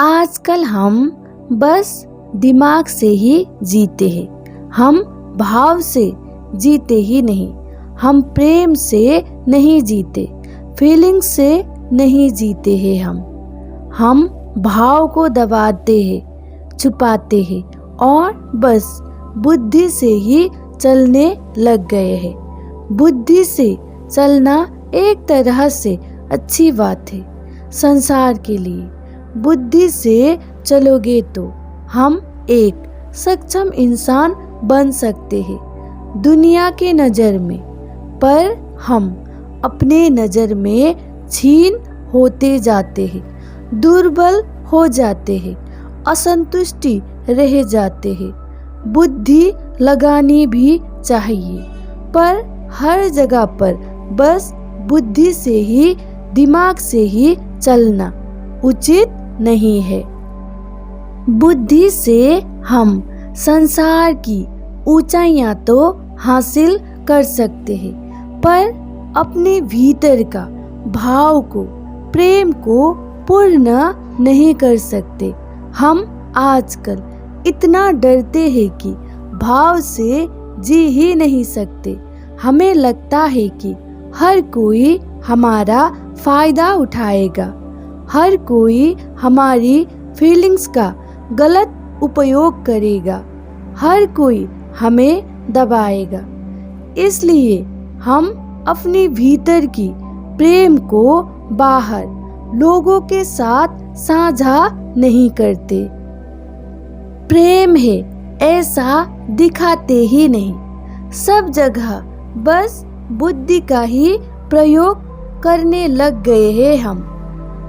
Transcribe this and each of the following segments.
आजकल हम बस दिमाग से ही जीते हैं, हम भाव से जीते ही नहीं, हम प्रेम से नहीं जीते, फीलिंग्स से नहीं जीते हैं। हम भाव को दबाते हैं, छुपाते हैं और बस बुद्धि से ही चलने लग गए हैं। बुद्धि से चलना एक तरह से अच्छी बात है संसार के लिए। बुद्धि से चलोगे तो हम एक सक्षम इंसान बन सकते हैं दुनिया के नज़र में, पर हम अपने नज़र में छीन होते जाते हैं, दुर्बल हो जाते हैं, असंतुष्टि रह जाते हैं। बुद्धि लगानी भी चाहिए, पर हर जगह पर बस बुद्धि से ही, दिमाग से ही चलना उचित नहीं है। बुद्धि से हम संसार की ऊंचाइयां तो हासिल कर सकते हैं, पर अपने भीतर का भाव को, प्रेम को पूर्ण नहीं कर सकते। हम आजकल इतना डरते हैं कि भाव से जी ही नहीं सकते। हमें लगता है कि हर कोई हमारा फायदा उठाएगा, हर कोई हमारी फीलिंग्स का गलत उपयोग करेगा, हर कोई हमें दबाएगा। इसलिए हम अपने भीतर की प्रेम को बाहर लोगों के साथ साझा नहीं करते। प्रेम है ऐसा दिखाते ही नहीं, सब जगह बस बुद्धि का ही प्रयोग करने लग गए हैं हम।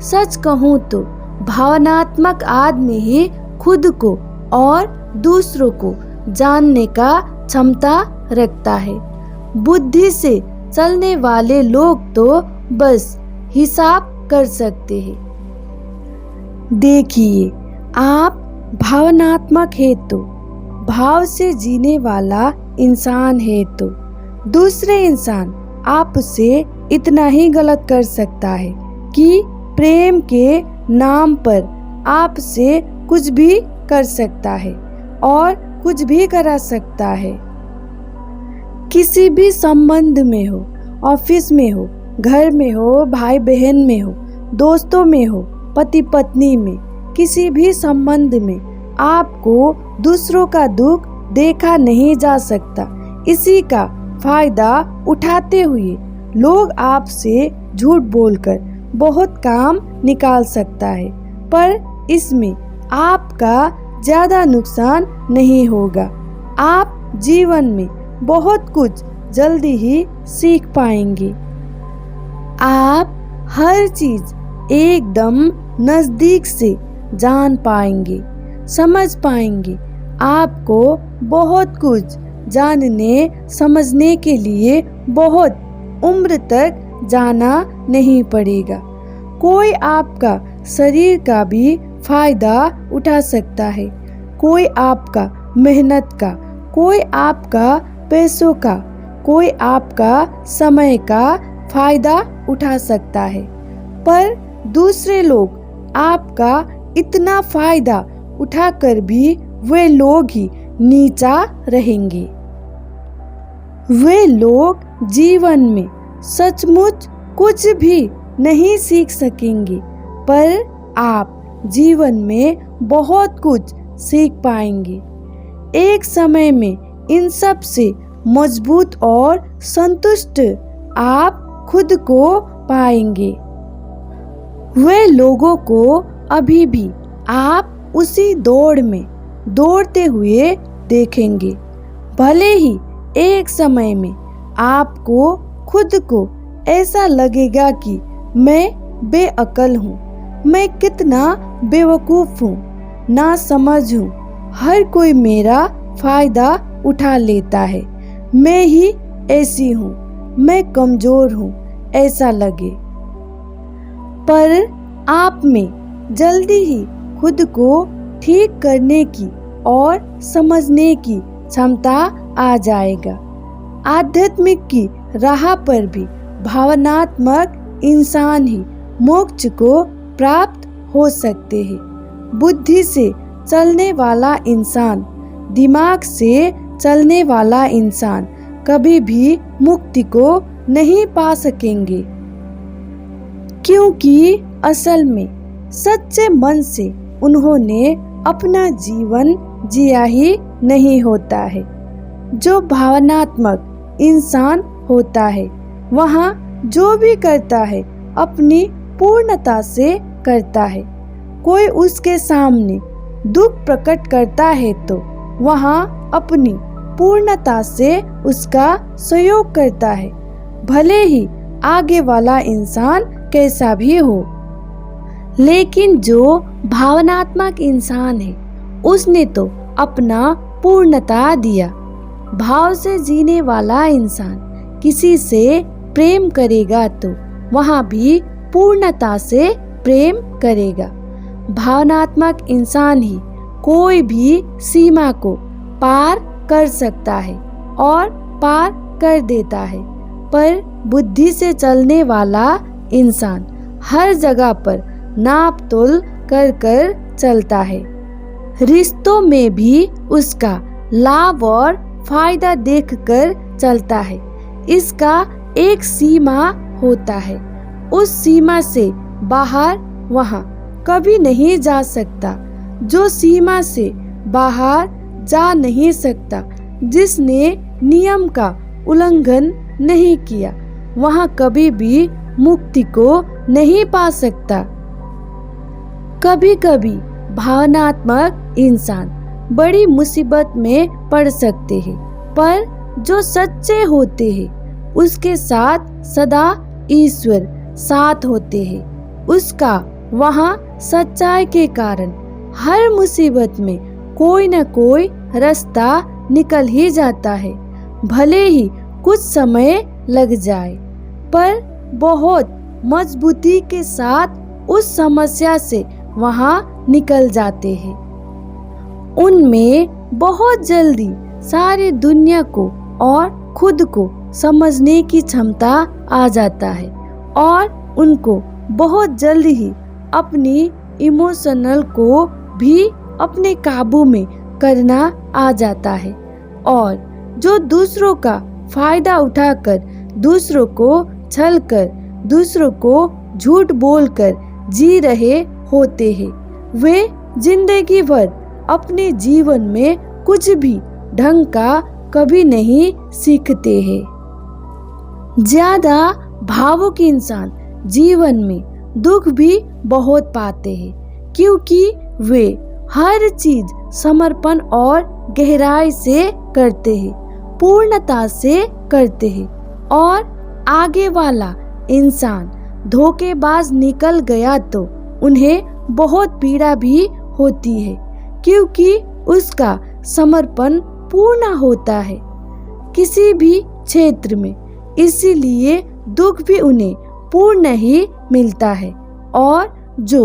सच कहूँ तो भावनात्मक आदमी ही खुद को और दूसरों को जानने का क्षमता रखता है। बुद्धि से चलने वाले लोग तो बस हिसाब कर सकते हैं। देखिए, आप भावनात्मक है तो, भाव से जीने वाला इंसान है तो दूसरे इंसान आपसे इतना ही गलत कर सकता है कि प्रेम के नाम पर आपसे कुछ भी कर सकता है और कुछ भी करा सकता है। किसी भी संबंध में हो, ऑफिस में हो, घर में हो, भाई बहन में हो, दोस्तों में हो, पति पत्नी में, किसी भी संबंध में आपको दूसरों का दुख देखा नहीं जा सकता। इसी का फायदा उठाते हुए लोग आपसे झूठ बोलकर बहुत काम निकाल सकता है, पर इसमें आपका ज़्यादा नुकसान नहीं होगा। आप जीवन में बहुत कुछ जल्दी ही सीख पाएंगे। आप हर चीज़ एकदम नज़दीक से जान पाएंगे, समझ पाएंगे। आपको बहुत कुछ जानने समझने के लिए बहुत उम्र तक जाना नहीं पड़ेगा। कोई आपका शरीर का भी फायदा उठा सकता है, कोई आपका मेहनत का, कोई आपका पैसों का, कोई आपका समय का फायदा उठा सकता है, पर दूसरे लोग आपका इतना फायदा उठाकर भी वे लोग ही नीचा रहेंगे। वे लोग जीवन में सचमुच कुछ भी नहीं सीख सकेंगे, पर आप जीवन में बहुत कुछ सीख पाएंगे। एक समय में इन सब से मजबूत और संतुष्ट आप खुद को पाएंगे। वे लोगों को अभी भी आप उसी दौड़ में दौड़ते हुए देखेंगे। भले ही एक समय में आपको खुद को ऐसा लगेगा कि मैं बेअक्ल हूँ, मैं कितना बेवकूफ़ हूँ, ना समझ हूँ, हर कोई मेरा फायदा उठा लेता है, मैं ही ऐसी हूँ, मैं कमज़ोर हूँ, ऐसा लगे। पर आप में जल्दी ही खुद को ठीक करने की और समझने की क्षमता आ जाएगा। आध्यात्मिक की राह पर भी भावनात्मक इंसान ही मोक्ष को प्राप्त हो सकते हैं। बुद्धि से चलने वाला इंसान, दिमाग से चलने वाला इंसान कभी भी मुक्ति को नहीं पा सकेंगे, क्योंकि असल में सच्चे मन से उन्होंने अपना जीवन जिया ही नहीं होता है। जो भावनात्मक इंसान होता है वहाँ जो भी करता है अपनी पूर्णता से करता है। कोई उसके सामने दुख प्रकट करता है तो वहाँ अपनी पूर्णता से उसका सहयोग करता है, भले ही आगे वाला इंसान कैसा भी हो। लेकिन जो भावनात्मक इंसान है उसने तो अपना पूर्णता दिया। भाव से जीने वाला इंसान किसी से प्रेम करेगा तो वहाँ भी पूर्णता से प्रेम करेगा। भावनात्मक इंसान ही कोई भी सीमा को पार कर सकता है और पार कर देता है, पर बुद्धि से चलने वाला इंसान हर जगह पर नाप तोल कर कर चलता है। रिश्तों में भी उसका लाभ और फायदा देखकर चलता है। इसका एक सीमा होता है, उस सीमा से बाहर वहाँ कभी नहीं जा सकता। जो सीमा से बाहर जा नहीं सकता, जिसने नियम का उल्लंघन नहीं किया, वहाँ कभी भी मुक्ति को नहीं पा सकता। कभी कभी भावनात्मक इंसान बड़ी मुसीबत में पड़ सकते हैं, पर जो सच्चे होते हैं उसके साथ सदा ईश्वर साथ होते हैं। उसका वहाँ सच्चाई के कारण हर मुसीबत में कोई न कोई रास्ता निकल ही जाता है, भले ही कुछ समय लग जाए, पर बहुत मजबूती के साथ उस समस्या से वहाँ निकल जाते हैं। उनमें बहुत जल्दी सारी दुनिया को और खुद को समझने की क्षमता आ जाता है और उनको बहुत जल्दी ही अपनी इमोशनल को भी अपने काबू में करना आ जाता है। और जो दूसरों का फायदा उठाकर, दूसरों को छलकर, दूसरों को झूठ बोलकर जी रहे होते हैं, वे जिंदगी भर अपने जीवन में कुछ भी ढंग का कभी नहीं सीखते हैं। ज्यादा भावुक इंसान जीवन में दुख भी बहुत पाते हैं, क्योंकि वे हर चीज समर्पण और गहराई से करते हैं, पूर्णता से करते हैं। और आगे वाला इंसान धोखेबाज निकल गया तो उन्हें बहुत पीड़ा भी होती है, क्योंकि उसका समर्पण पूर्ण होता है किसी भी क्षेत्र में, इसीलिए दुख भी उन्हें पूर्ण ही मिलता है। और जो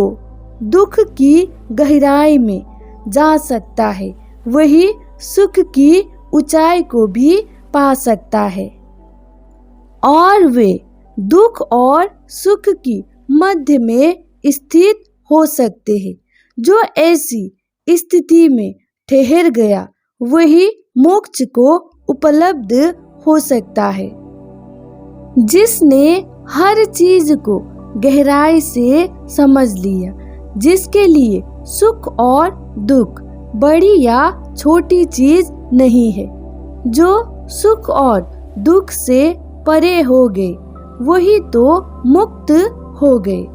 दुख की गहराई में जा सकता है वही सुख की ऊंचाई को भी पा सकता है। और वे दुख और सुख की मध्य में स्थित हो सकते हैं। जो ऐसी स्थिति में ठहर गया वही मोक्ष को उपलब्ध हो सकता है। जिसने हर चीज को गहराई से समझ लिया, जिसके लिए सुख और दुख बड़ी या छोटी चीज नहीं है, जो सुख और दुख से परे हो गए वही तो मुक्त हो गए।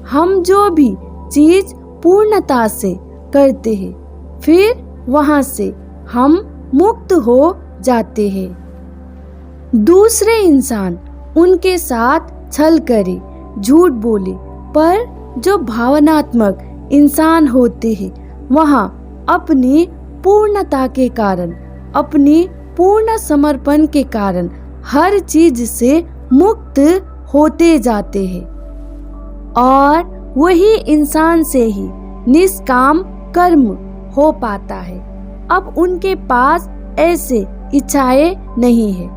हम जो भी चीज पूर्णता से करते हैं फिर वहां से हम मुक्त हो जाते हैं। दूसरे इंसान उनके साथ छल करे, झूठ बोले, पर जो भावनात्मक इंसान होते हैं वहाँ अपनी पूर्णता के कारण, अपनी पूर्ण समर्पण के कारण हर चीज से मुक्त होते जाते हैं। और वही इंसान से ही निष्काम कर्म हो पाता है। अब उनके पास ऐसे इच्छाएं नहीं है।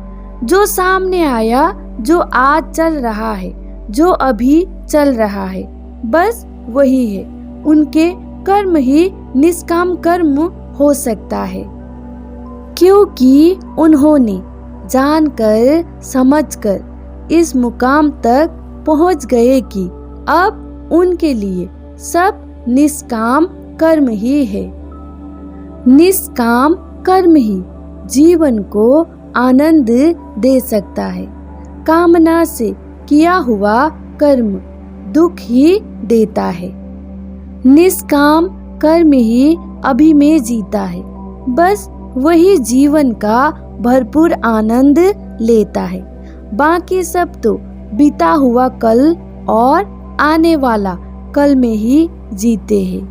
जो सामने आया, जो आज चल रहा है, जो अभी चल रहा है, बस वही है। उनके कर्म ही निष्काम कर्म हो सकता है, क्योंकि उन्होंने जानकर समझकर इस मुकाम तक पहुंच गए कि अब उनके लिए सब निष्काम कर्म ही है। निष्काम कर्म ही जीवन को आनंद दे सकता है। कामना से किया हुआ कर्म दुख ही देता है। निष्काम कर्म ही अभी में जीता है, बस वही जीवन का भरपूर आनंद लेता है। बाकी सब तो बीता हुआ कल और आने वाला कल में ही जीते हैं।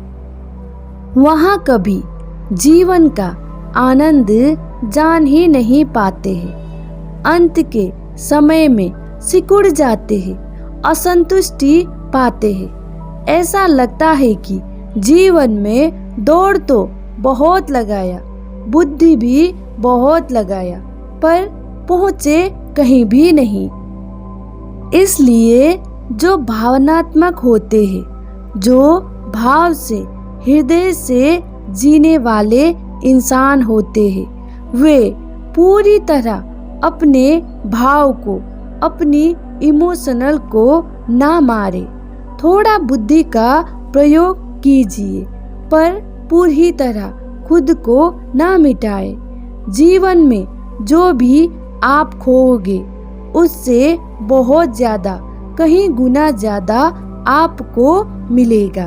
वहाँ कभी जीवन का आनंद जान ही नहीं पाते हैं। अंत के समय में सिकुड़ जाते हैं, असंतुष्टि पाते हैं। ऐसा लगता है कि जीवन में दौड़ तो बहुत लगाया, बुद्धि भी बहुत लगाया, पर पहुँचे कहीं भी नहीं। इसलिए जो भावनात्मक होते हैं, जो भाव से हृदय से जीने वाले इंसान होते हैं, वे पूरी तरह अपने भाव को, अपनी इमोशनल को ना मारे। थोड़ा बुद्धि का प्रयोग कीजिए, पर पूरी तरह खुद को ना मिटाए। जीवन में जो भी आप खोओगे, उससे बहुत ज़्यादा, कहीं गुना ज़्यादा आपको मिलेगा।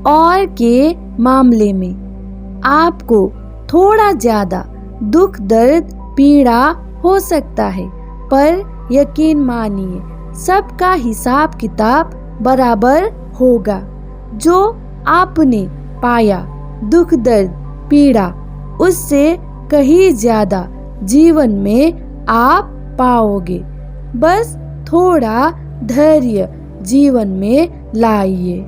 और के मामले में आपको थोड़ा ज़्यादा दुख दर्द पीड़ा हो सकता है, पर यकीन मानिए सबका हिसाब किताब बराबर होगा। जो आपने पाया दुख दर्द पीड़ा, उससे कहीं ज़्यादा जीवन में आप पाओगे। बस थोड़ा धैर्य जीवन में लाइए।